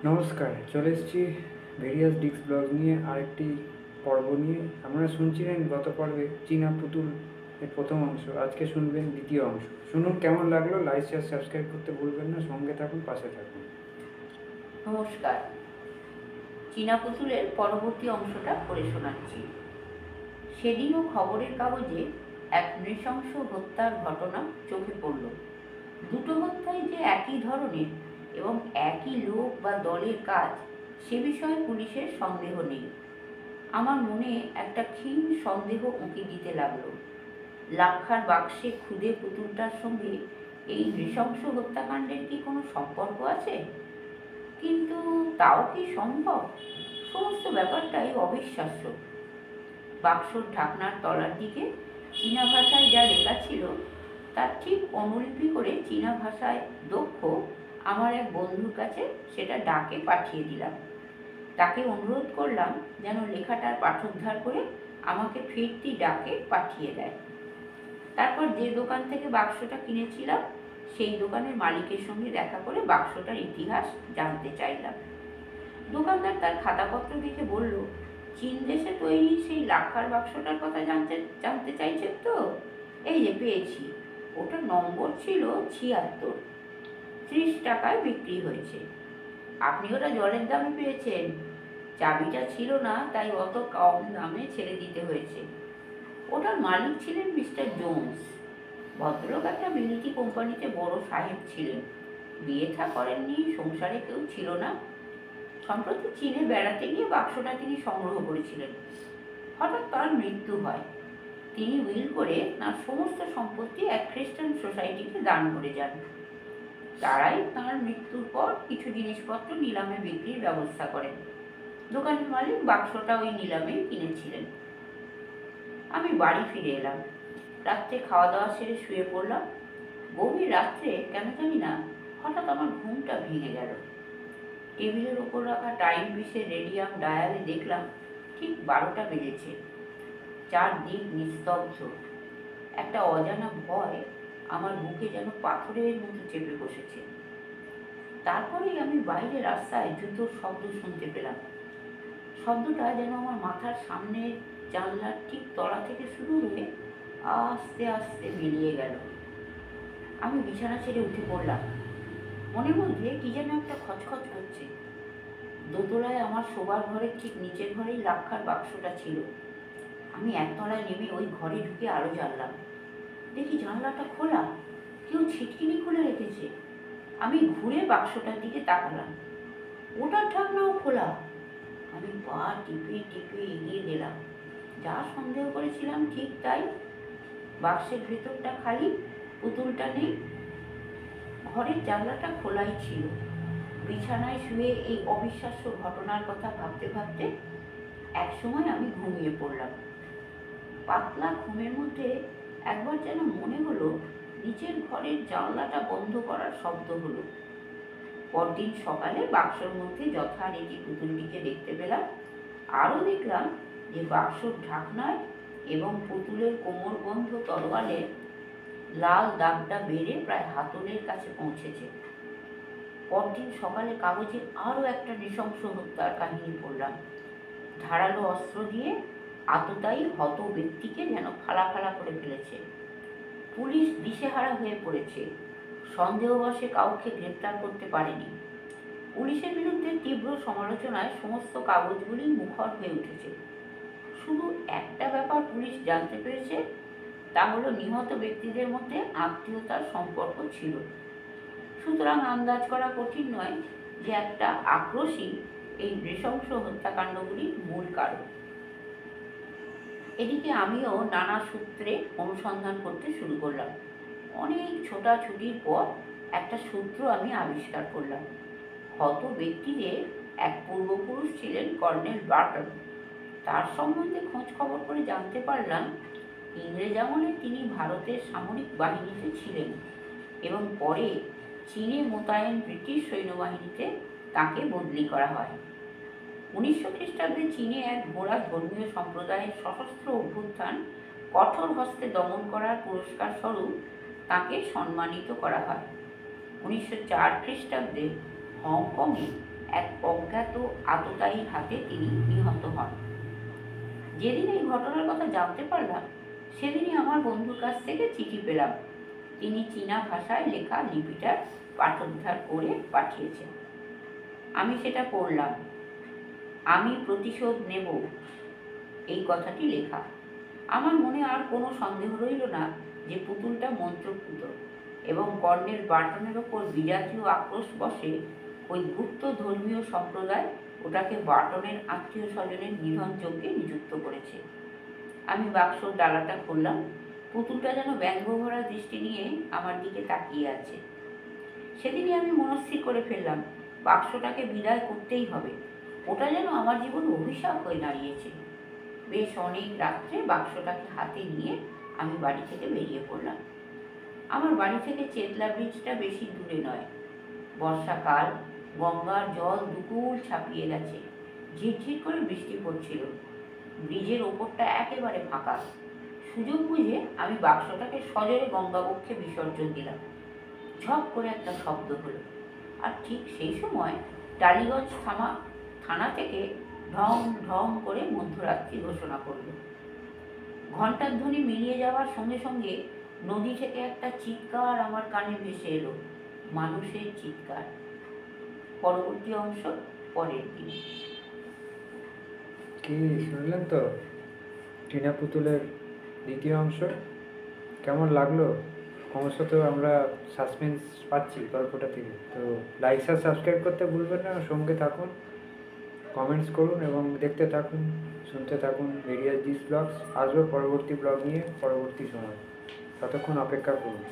নমস্কার, চলে এসেছি ভেরিয়াস ডিস্ক ব্লগ নিয়ে আরেকটি পর্ব নিয়ে। আপনারা শুনছিলেন গত পর্বে চীনা পুতুল এর প্রথম অংশ, আজকে শুনবেন দ্বিতীয় অংশ। শুনুন কেমন লাগলো, লাইক শেয়ার সাবস্ক্রাইব করতে ভুলবেন না, সঙ্গে থাকুন, পাশে থাকুন। নমস্কার। চীনা পুতুলের পরবর্তী অংশটা পড়ে শোনাচ্ছি। সেদিনও খবরের কাগজে এক নৃশংস হত্যার ঘটনা চোখে পড়ল। দুটো হত্যাই যে একই ধরনের এবং একই লোক বা দলের কাজ, সে বিষয়ে পুলিশের সন্দেহ নেই। আমার মনে একটা ক্ষীণ সন্দেহ উঁকি দিতে লাগলো। লাক্ষার বাক্সে খুদে পুতুলটার সঙ্গে এই নৃশংস হত্যাকাণ্ডের কি কোনো সম্পর্ক আছে? কিন্তু তাও কি সম্ভব? সমস্ত ব্যাপারটাই অবিশ্বাস্য। বাক্সর ঢাকনার তলার দিকে চীনা ভাষায় যা লেখা ছিল তার ঠিক অনুলিপি করে চীনা ভাষায় দক্ষ আমার এক বন্ধুর কাছে সেটা ডাকে পাঠিয়ে দিলাম। তাকে অনুরোধ করলাম যেন লেখাটার পাঠোদ্ধার করে আমাকে ফিরতি ডাকে পাঠিয়ে দেয়। তারপর যে দোকান থেকে বাক্সটা কিনেছিলাম সেই দোকানের মালিকের সঙ্গে দেখা করে বাক্সটার ইতিহাস জানতে চাইলাম। দোকানদার তার খাতাপত্র দেখে বলল, চীন দেশে তৈরি সেই লাক্ষার বাক্সটার কথা জানতে চাইছেন তো? এই যে পেয়েছি, ওটার নম্বর ছিল 76, 30 টাকায় বিক্রি হয়েছে। আপনি ওটা জলের দামে পেয়েছেন, চাবিটা ছিল না, তাই অত কম দামে ছেড়ে দিতে হয়েছে। ওটার মালিক ছিলেন মিস্টার জোন্স। ভদ্রলোক একটা বিলিতি কোম্পানিতে বড় সাহেব ছিলেন। বিয়ে থা করেননি, সংসারে কেউ ছিল না। সম্প্রতি চীনে বেড়াতে গিয়ে বাক্সটা তিনি সংগ্রহ করেছিলেন। হঠাৎ তার মৃত্যু হয়। তিনি উইল করে তাঁর সমস্ত সম্পত্তি এক খ্রিস্টান সোসাইটিকে দান করে যান। তারাই তাঁর মৃত্যুর পর কিছু জিনিসপত্র নিলামে বিক্রির ব্যবস্থা করেন। দোকানের মালিক বাক্সটা ওই নিলামেই কিনেছিলেন। আমি বাড়ি ফিরে এলাম। রাত্রে খাওয়া দাওয়া সেরে শুয়ে পড়লাম। গভীর রাত্রে কেন জানি না হঠাৎ আমার ঘুমটা ভেঙে গেল। টেবিলের ওপর রাখা টাইম পিসের রেডিয়াম ডায়ালে দেখলাম ঠিক 12টা বেজেছে। চারদিক নিস্তব্ধ। একটা অজানা ভয় আমার বুকে যেন পাথরের মতো চেপে বসেছে। তারপরেই আমি বাইরে রাস্তায় জুতোর শব্দ শুনতে পেলাম। শব্দটা যেন আমার মাথার সামনের জানলার ঠিক তলা থেকে শুরু হয়ে আস্তে আস্তে মিলিয়ে গেল। আমি বিছানা ছেড়ে উঠে পড়লাম। মনের মধ্যে কি যেন একটা খচখচ করছে। দোতলায় আমার শোবার ঘরের ঠিক নিচের ঘরেই লাক্ষার বাক্সটা ছিল। আমি একতলায় নেমে ওই ঘরে ঢুকে আলো জ্বাললাম। দেখি জানলাটা খোলা, কেউ ছিটকিনি খুলে রেখেছে। আমি ঘুরে বাক্সটার দিকে তাকালাম, ওটার ঢাকনাও খোলা। আমি পা টিপে টিপে এগিয়ে গেলাম। যা সন্দেহ করেছিলাম ঠিক তাই। বাক্সের ভেতরটা খালি, পুতুলটা নেই, ঘরের জানলাটা খোলাই ছিল। বিছানায় শুয়ে এই অবিশ্বাস্য ঘটনার কথা ভাবতে ভাবতে একসময় আমি ঘুমিয়ে পড়লাম। পাতলা ঘুমের মধ্যে একবার যেন মনে হলো নিচের ঘরের জানলাটা বন্ধ করার শব্দ হলো। পরদিন সকালে বাক্সর মধ্যে যথারীতি পুতুলটিকে দেখতে পেলাম। আরও দেখলাম যে বাক্সর ঢাকনায় এবং পুতুলের কোমরবন্ধ তরোয়ালে লাল দাগটা বেড়ে প্রায় হাতলের কাছে পৌঁছেছে। পরদিন সকালে কাগজে আরও একটা নৃশংস হত্যার কাহিনী পড়লাম। ধারালো অস্ত্র দিয়ে আততায়ী হত ব্যক্তিকে যেন ফালা ফালা করে ফেলেছে। পুলিশ দিশেহারা হয়ে পড়েছে। সন্দেহবশে কাউকে গ্রেপ্তার করতে পারেনি। পুলিশের বিরুদ্ধে তীব্র সমালোচনায় সমস্ত কাগজগুলি মুখর হয়ে উঠেছে। শুধু একটা ব্যাপার পুলিশ জানতে পেরেছে, তা হলো নিহত ব্যক্তিদের মধ্যে আত্মীয়তার সম্পর্ক ছিল। সুতরাং আন্দাজ করা কঠিন নয় যে একটা আক্রোশই এই নৃশংস হত্যাকাণ্ডগুলির মূল কারণ। এদিকে আমিও নানা সূত্রে অনুসন্ধান করতে শুরু করলাম। অনেক ছোটাছুটির পর একটা সূত্র আমি আবিষ্কার করলাম। হত ব্যক্তি যে এক পূর্বপুরুষ ছিলেন কর্নেল বার্টন। তার সম্বন্ধে খোঁজ খবর করে জানতে পারলাম ইংরেজ আমলে তিনি ভারতের সামরিক বাহিনীতে ছিলেন এবং পরে চীনে মোতায়েন ব্রিটিশ সৈন্যবাহিনীতে তাকে বদলি করা হয়। 1900 খ্রিস্টাব্দে চীনে এক গোঁড়া ধর্মীয় সম্প্রদায়ের সশস্ত্র অভ্যুত্থান কঠোর হস্তে দমন করার পুরস্কার স্বরূপ তাকে সম্মানিত করা হয়। 1904 খ্রিস্টাব্দে হংকংয়ে এক অজ্ঞাত আততায়ীর হাতে তিনি নিহত হন। যেদিন এই ঘটনার কথা জানতে পারলাম সেদিনই আমার বন্ধুর কাছ থেকে চিঠি পেলাম। তিনি চীনা ভাষায় লেখা লিপিটার পাঠোদ্ধার করে পাঠিয়েছেন। আমি সেটা পড়লাম। আমি প্রতিশোধ নেব, এই কথাটি লেখা। আমার মনে আর কোনো সন্দেহ রইল না যে পুতুলটা মন্ত্রপুত এবং কর্ণের বাটনের ওপর বিজাতীয় আক্রোশ বসে ওই গুপ্ত ধর্মীয় সম্প্রদায় ওটাকে বাটনের আত্মীয় স্বজনের নিধন যজ্ঞে নিযুক্ত করেছে। আমি বাক্সর ডালাটা খুললাম। পুতুলটা যেন ব্যঙ্গভরা দৃষ্টি নিয়ে আমার দিকে তাকিয়ে আছে। সেদিনই আমি মনস্থির করে ফেললাম বাক্সটাকে বিদায় করতেই হবে। ওটা যেন আমার জীবনে অভিশাপ হয়ে দাঁড়িয়েছে। বেশ অনেক রাত্রে বাক্সটাকে হাতে নিয়ে আমি বাড়ি থেকে বেরিয়ে পড়লাম। আমার বাড়ি থেকে চেতলা ব্রিজটা বেশি দূরে নয়। বর্ষাকাল, গঙ্গার জল দুকুল ছাপিয়ে গেছে। ঝিরঝির করে বৃষ্টি পড়ছিল। ব্রিজের ওপরটা একেবারে ফাঁকা। সুযোগ বুঝে আমি বাক্সটাকে সজোরে গঙ্গাবক্ষে বিসর্জন দিলাম। ঝপ করে একটা শব্দ হলো, আর ঠিক সেই সময় টালিগঞ্জ থানা থেকে ঢং ঢং করে মধ্যরাত্রি ঘোষণা করল। ঘণ্টার ধ্বনি মিলিয়ে যাওয়ার সঙ্গে সঙ্গে নদী থেকে একটা চিৎকার আমার কানে ভেসে এলো, মানুষের চিৎকার। পরবর্তী অংশ পরের দিন। কি শুনলেন তো টিনা পুতুলের দ্বিতীয় অংশ? কেমন লাগলো? ক্রমশ তো আমরা সাসপেন্স পাচ্ছি গল্পটা থেকে। তো লাইক আর সাবস্ক্রাইব করতে ভুলবেন না। সঙ্গে থাকুন, কমেন্টস করুন এবং দেখতে থাকুন, শুনতে থাকুন ভেরিয়াস ডিস ব্লগস। আসবে পরবর্তী ব্লগ নিয়ে পরবর্তী সময়। ততক্ষণ অপেক্ষা করুন।